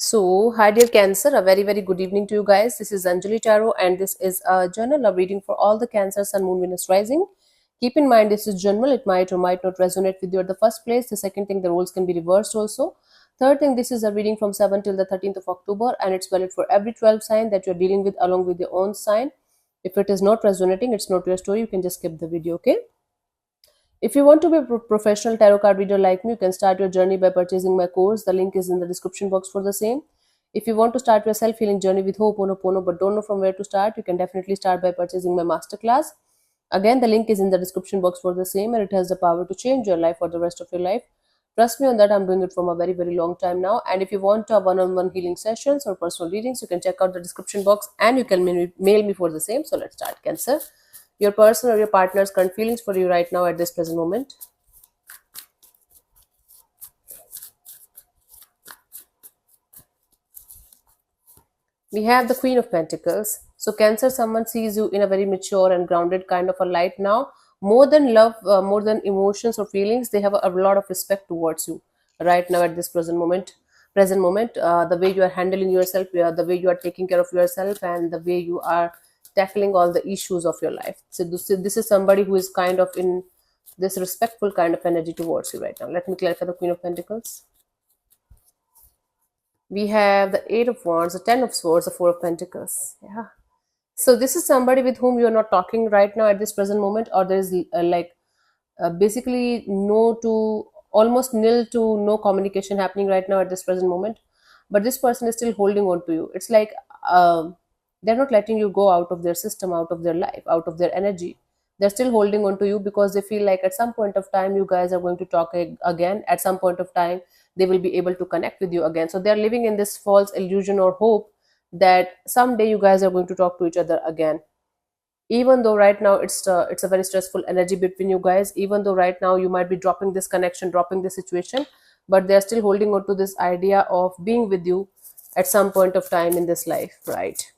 Hi dear Cancer, a very good evening to you guys. This is Anjali Taro, and this is a journal of reading for all the Cancer, Sun, Moon, Venus, Rising. Keep in mind, this is general. It might or might not resonate with you at the first place. The second thing, the roles can be reversed also. Third thing, this is a reading from 7 till the 13th of October, and it's valid for every 12 sign that you're dealing with along with your own sign. If it is not resonating, it's not your story. You can just skip the video, okay? If you want to be a professional tarot card reader like me, you can start your journey by purchasing my course. The link is in the description box for the same. If you want to start your self-healing journey with Ho'oponopono but don't know from where to start, you can definitely start by purchasing my masterclass. Again, the link is in the description box for the same, and it has the power to change your life for the rest of your life. Trust me on that, I'm doing it from a very long time now. And if you want one-on-one healing sessions or personal readings, you can check out the description box and you can mail me for the same. So let's start, Cancer. Your person or your partner's current feelings for you right now at this present moment. We have the Queen of Pentacles. So Cancer, someone sees you in a very mature and grounded kind of a light now. More than love, more than emotions or feelings, they have a lot of respect towards you right now at this present moment. The way you are handling yourself, the way you are taking care of yourself, and the way you are tackling all the issues of your life. So this is somebody who is kind of in this respectful kind of energy towards you right now. Let me clarify the Queen of Pentacles. We have the Eight of Wands, the Ten of Swords, the Four of Pentacles. Yeah. So this is somebody with whom you're not talking right now at this present moment, or there is basically no to almost nil to no communication happening right now at this present moment. But this person is still holding on to you. It's like they're not letting you go out of their system, out of their life, out of their energy. They're still holding on to you because they feel like at some point of time you guys are going to talk again. At some point of time they will be able to connect with you again. So they're living in this false illusion or hope that someday you guys are going to talk to each other again, even though right now it's a very stressful energy between you guys. Even though right now you might be dropping this connection, dropping this situation, but they're still holding on to this idea of being with you at some point of time in this life, right?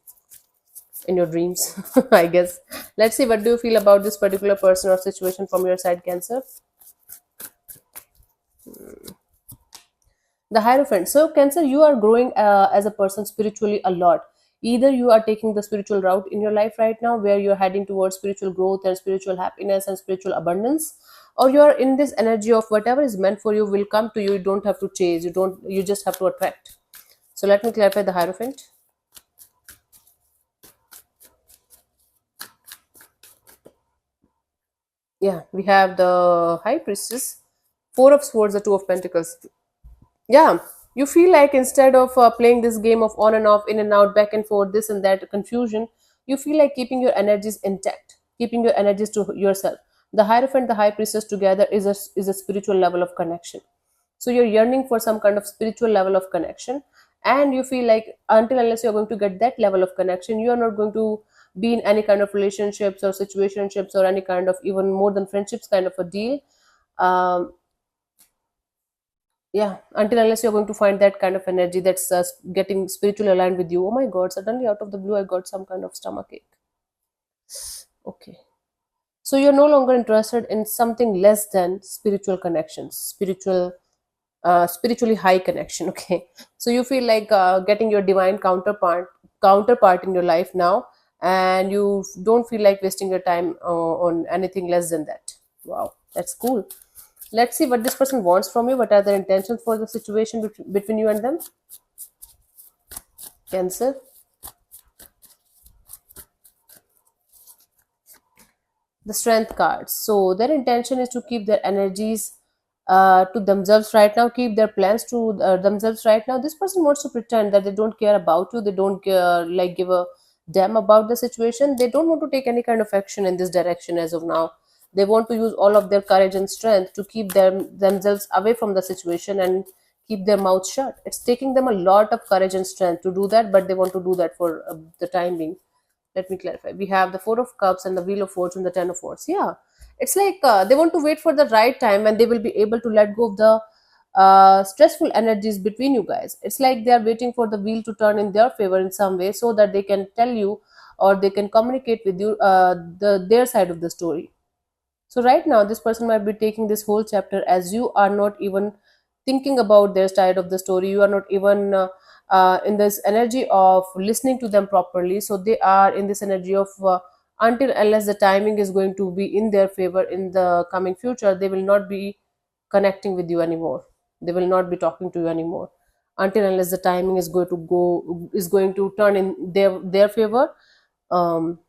In your dreams. I guess. Let's see, what do you feel about this particular person or situation from your side, Cancer? The Hierophant. So Cancer, you are growing as a person spiritually a lot. Either you are taking the spiritual route in your life right now, where you're heading towards spiritual growth and spiritual happiness and spiritual abundance, or you are in this energy of whatever is meant for you will come to you. You don't have to chase, you just have to attract. So let me clarify the Hierophant. Yeah, we have the High Priestess, Four of Swords, the Two of Pentacles. Yeah, you feel like instead of playing this game of on and off, in and out, back and forth, this and that confusion, you feel like keeping your energies intact, keeping your energies to yourself. The Hierophant, the High Priestess together is a spiritual level of connection. So you're yearning for some kind of spiritual level of connection, and you feel like until unless you're going to get that level of connection, you are not going to be in any kind of relationships or situationships or any kind of even more than friendships kind of a deal. um, yeah, until unless you're going to find that kind of energy that's getting spiritually aligned with you. Oh my god, suddenly out of the blue I got some kind of stomach ache. Okay, so you're no longer interested in something less than spiritual connections, spiritually high connection. Okay, so you feel like getting your divine counterpart in your life now, and you don't feel like wasting your time on anything less than that. Wow, that's cool. Let's see what this person wants from you. What are their intentions for the situation between you and them? Cancer. The Strength cards. So their intention is to keep their energies to themselves right now, keep their plans to themselves right now. This person wants to pretend that they don't care about you. They don't like give a damn about the situation. They don't want to take any kind of action in this direction as of now. They want to use all of their courage and strength to keep themselves away from the situation and keep their mouth shut. It's taking them a lot of courage and strength to do that, but they want to do that for the time being. Let me clarify. We have the Four of Cups and the Wheel of Fortune, the Ten of Swords. Yeah, it's like they want to wait for the right time and they will be able to let go of the stressful energies between you guys. It's like they are waiting for the wheel to turn in their favor in some way so that they can tell you or they can communicate with you their side of the story. So right now, this person might be taking this whole chapter as you are not even thinking about their side of the story. You are not even in this energy of listening to them properly. So they are in this energy of until unless the timing is going to be in their favor in the coming future, they will not be connecting with you anymore. They will not be talking to you anymore until unless the timing is going to turn in their favor. um,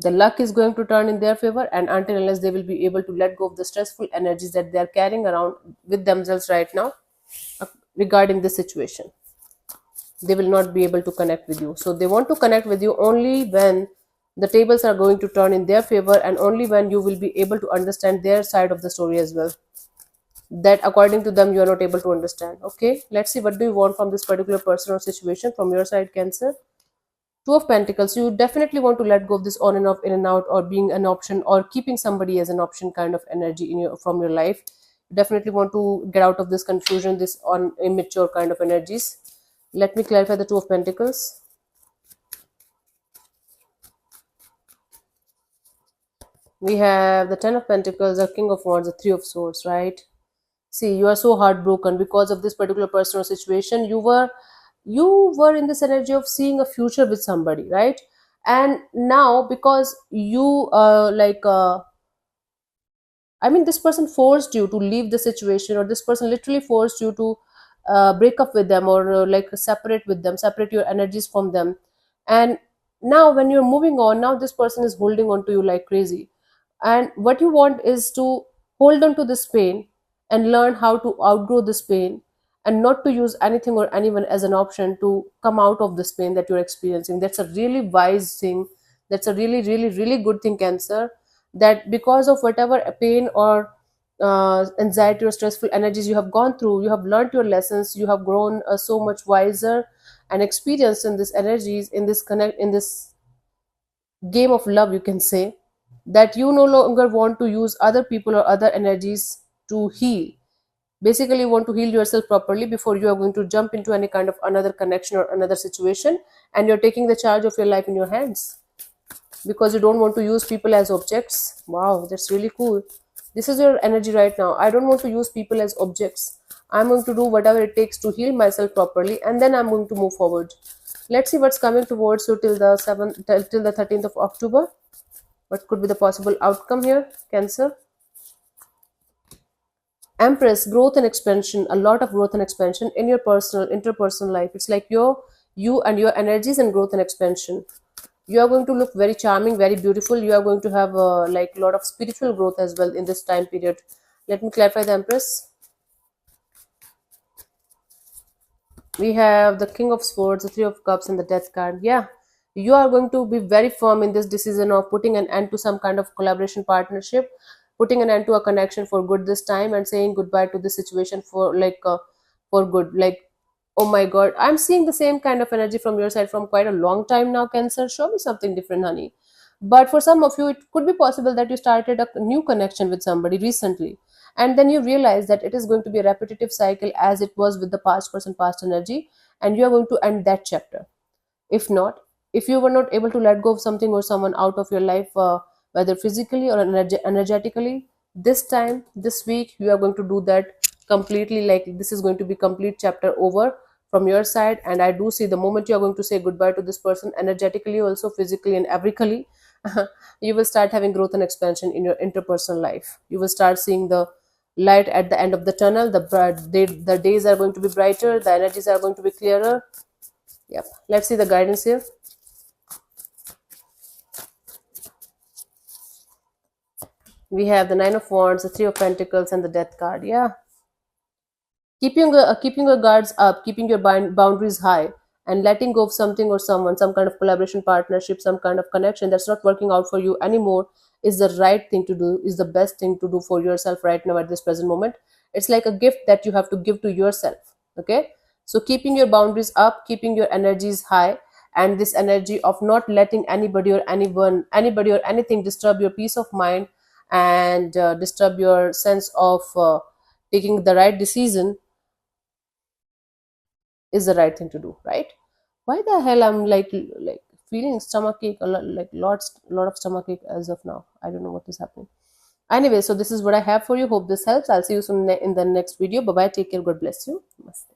the luck is going to turn in their favor, and until unless they will be able to let go of the stressful energies that they are carrying around with themselves right now, uh, regarding this situation, they will not be able to connect with you. So they want to connect with you only when the tables are going to turn in their favor, and only when you will be able to understand their side of the story as well, that according to them you are not able to understand. Okay, let's see what do you want from this particular person or situation from your side, Cancer. Two of Pentacles, you definitely want to let go of this on and off, in and out, or being an option, or keeping somebody as an option kind of energy in your from your life. You definitely want to get out of this confusion, this on immature kind of energies. Let me clarify the Two of Pentacles. We have the Ten of Pentacles, the King of Wands, the Three of Swords, right? See, you are so heartbroken because of this particular person or situation. You were in this energy of seeing a future with somebody, right? And now because you I mean, this person forced you to leave the situation, or this person literally forced you to break up with them, or like separate with them, separate your energies from them. And now, when you're moving on, now this person is holding on to you like crazy. And what you want is to hold on to this pain and learn how to outgrow this pain, and not to use anything or anyone as an option to come out of this pain that you're experiencing. That's a really wise thing. That's a really, really, really good thing, Cancer, that because of whatever pain or anxiety or stressful energies you have gone through, you have learned your lessons, you have grown so much wiser and experienced in this energies, in this connect, in this game of love, you can say, that you no longer want to use other people or other energies to heal. Basically, you want to heal yourself properly before you are going to jump into any kind of another connection or another situation, and you're taking the charge of your life in your hands because you don't want to use people as objects. Wow, that's really cool. This is your energy right now. I don't want to use people as objects. I'm going to do whatever it takes to heal myself properly, and then I'm going to move forward. Let's see what's coming towards you till the 7th, till the 13th of October. What could be the possible outcome here, Cancer? Empress, growth and expansion, a lot of growth and expansion in your personal, interpersonal life. It's like you and your energies and growth and expansion. You are going to look very charming, very beautiful. You are going to have like a lot of spiritual growth as well in this time period. Let me clarify the Empress. We have the King of Swords, the Three of Cups, and the Death card. Yeah, you are going to be very firm in this decision of putting an end to some kind of collaboration partnership, putting an end to a connection for good this time, and saying goodbye to the situation for good. Like, oh my God, I'm seeing the same kind of energy from your side from quite a long time now, Cancer. Show me something different, honey. But for some of you, it could be possible that you started a new connection with somebody recently, and then you realize that it is going to be a repetitive cycle as it was with the past person, past energy, and you are going to end that chapter. If not, if you were not able to let go of something or someone out of your life, whether physically or energetically, this time, this week, you are going to do that completely. Like, this is going to be complete chapter over from your side. And I do see the moment you are going to say goodbye to this person, energetically, also physically and everically, you will start having growth and expansion in your interpersonal life. You will start seeing the light at the end of the tunnel. The days are going to be brighter, the energies are going to be clearer. Yep. Let's see the guidance here. We have the Nine of Wands, the Three of Pentacles, and the Death card. Yeah. Keeping your guards up, keeping your boundaries high, and letting go of something or someone, some kind of collaboration partnership, some kind of connection that's not working out for you anymore, is the right thing to do, is the best thing to do for yourself right now at this present moment. It's like a gift that you have to give to yourself. Okay. So keeping your boundaries up, keeping your energies high, and this energy of not letting anybody or anything disturb your peace of mind, and disturb your sense of taking the right decision, is the right thing to do, right? Why the hell I'm like feeling stomachache a lot, like lot of stomachache as of now. I don't know what is happening. Anyway, so this is what I have for you. Hope this helps. I'll see you soon in the next video. Bye bye. Take care. God bless you. Namaste.